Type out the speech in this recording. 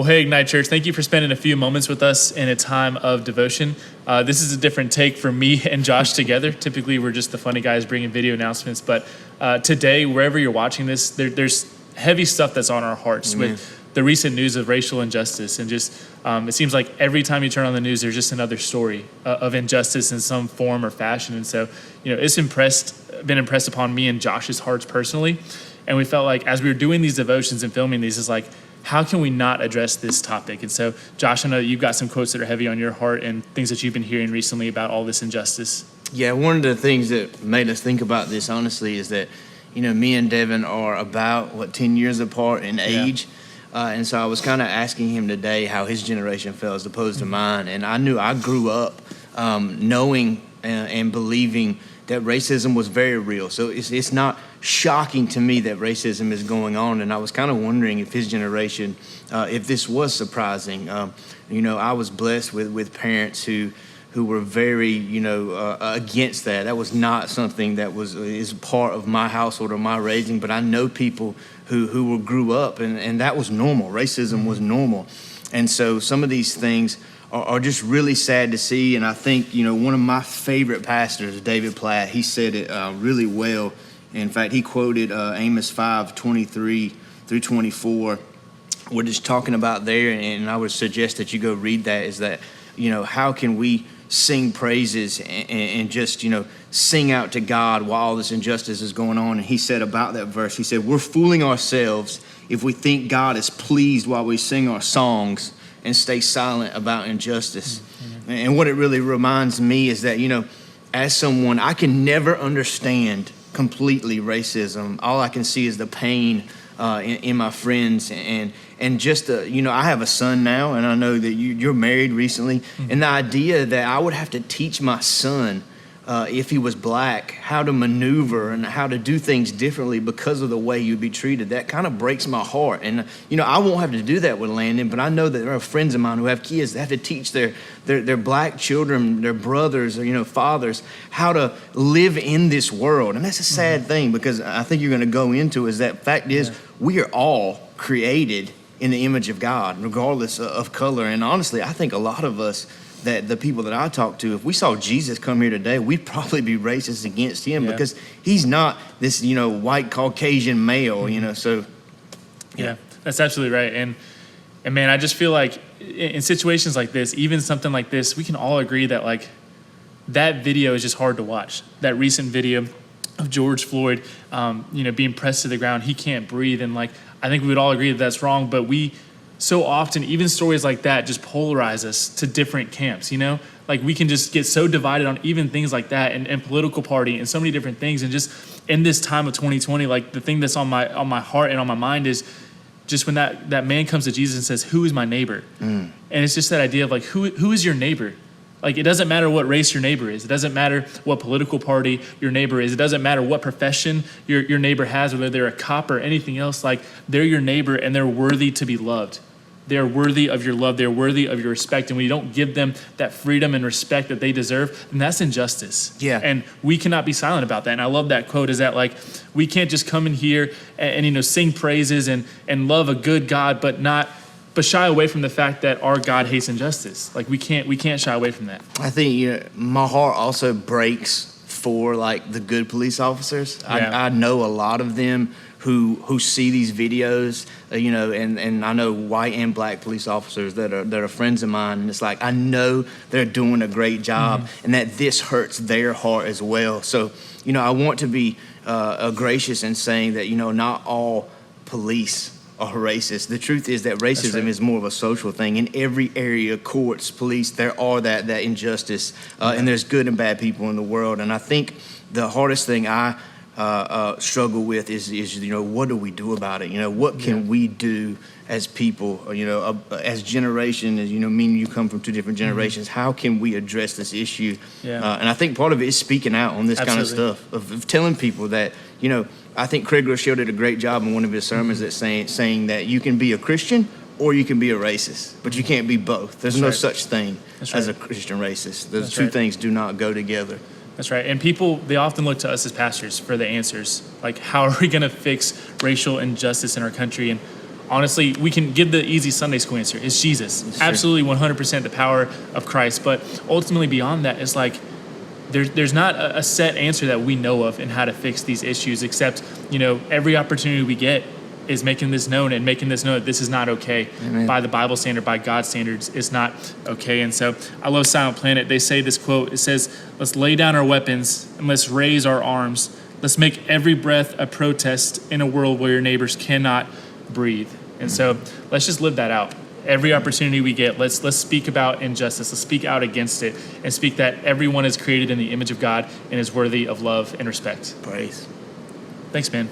Well, hey, Ignite Church, thank you for spending a few moments with us in a time of devotion. This is a different take for me and Josh together. Typically, we're just the funny guys bringing video announcements. But today, wherever you're watching this, there's heavy stuff that's on our hearts with the recent news of racial injustice. And just it seems like every time you turn on the news, there's just another story of injustice in some form or fashion. And so, it's been impressed upon me and Josh's hearts personally. And we felt like as we were doing these devotions and filming these, it's like, how can we not address this topic? And so, Josh, I know you've got some quotes that are heavy on your heart and things that you've been hearing recently about all this injustice. Yeah, one of the things that made us think about this, honestly, is that, me and Devin are about, 10 years apart in age. And so I was kind of asking him today how his generation felt as opposed to mine. And I knew I grew up knowing and believing that racism was very real. So it's not shocking to me that racism is going on. And I was kind of wondering if his generation, if this was surprising. I was blessed with parents who were very, against that. That was not something that is part of my household or my raising. But I know people who grew up and that was normal. Racism was normal. And so some of these things are just really sad to see. And I think, one of my favorite pastors, David Platt, he said it really well. In fact, he quoted Amos 5:23 through 24. We're just talking about there, and I would suggest that you go read that, is that, how can we sing praises and just, sing out to God while all this injustice is going on? And he said about that verse, he said, we're fooling ourselves if we think God is pleased while we sing our songs and stay silent about injustice. Mm-hmm. And what it really reminds me is that, as someone, I can never understand completely racism. All I can see is the pain in my friends and just, I have a son now, and I know that you're married recently. Mm-hmm. And the idea that I would have to teach my son, if he was black, how to maneuver and how to do things differently because of the way you'd be treated, that kind of breaks my heart. And, I won't have to do that with Landon, but I know that there are friends of mine who have kids that have to teach their black children, their brothers, or, fathers, how to live in this world. And that's a sad thing, because I think you're going to go into is that fact is we are all created in the image of God, regardless of color. And honestly, I think a lot of us, that the people that I talk to, if we saw Jesus come here today, we'd probably be racist against him because he's not this, white Caucasian male, so. Yeah, that's absolutely right. And man, I just feel like in situations like this, even something like this, we can all agree that like that video is just hard to watch. That recent video of George Floyd, being pressed to the ground, he can't breathe. And like, I think we would all agree that that's wrong, but so often, even stories like that just polarize us to different camps, Like we can just get so divided on even things like that and political party and so many different things. And just in this time of 2020, like the thing that's on my heart and on my mind is just when that man comes to Jesus and says, who is my neighbor? And it's just that idea of like, who is your neighbor? Like, it doesn't matter what race your neighbor is. It doesn't matter what political party your neighbor is. It doesn't matter what profession your neighbor has, whether they're a cop or anything else. Like, they're your neighbor and they're worthy to be loved. They're worthy of your love. They're worthy of your respect. And when you don't give them that freedom and respect that they deserve, then that's injustice. Yeah. And we cannot be silent about that. And I love that quote, is that like, we can't just come in here and sing praises and love a good God, but shy away from the fact that our God hates injustice. Like we can't shy away from that. I think my heart also breaks for like the good police officers. I know a lot of them who see these videos, and I know white and black police officers that are friends of mine, and it's like I know they're doing a great job, and that this hurts their heart as well. So, I want to be gracious in saying that not all police are racist. The truth is that racism is more of a social thing. In every area, courts, police, there are that injustice, and there's good and bad people in the world. And I think the hardest thing I struggle with is what do we do about it? What can we do as people? As generation, as me and you come from two different generations. How can we address this issue? And I think part of it is speaking out on this kind of stuff, of telling people that I think Craig showed it a great job in one of his sermons that saying that you can be a Christian or you can be a racist, but you can't be both. There's no such thing as a Christian racist. Those two things do not go together. That's right. And people, they often look to us as pastors for the answers. Like, how are we going to fix racial injustice in our country? And honestly, we can give the easy Sunday school answer. It's Jesus. It's true. Absolutely 100% the power of Christ. But ultimately beyond that, it's like there's not a set answer that we know of in how to fix these issues, except, every opportunity we get is making this known and making this known that this is not okay. Amen. By the Bible standard, by God's standards, it's not okay. And so I love Silent Planet. They say this quote, it says, let's lay down our weapons and let's raise our arms. Let's make every breath a protest in a world where your neighbors cannot breathe. And so let's just live that out. Every opportunity we get, let's speak about injustice. Let's speak out against it and speak that everyone is created in the image of God and is worthy of love and respect. Praise. Thanks, man.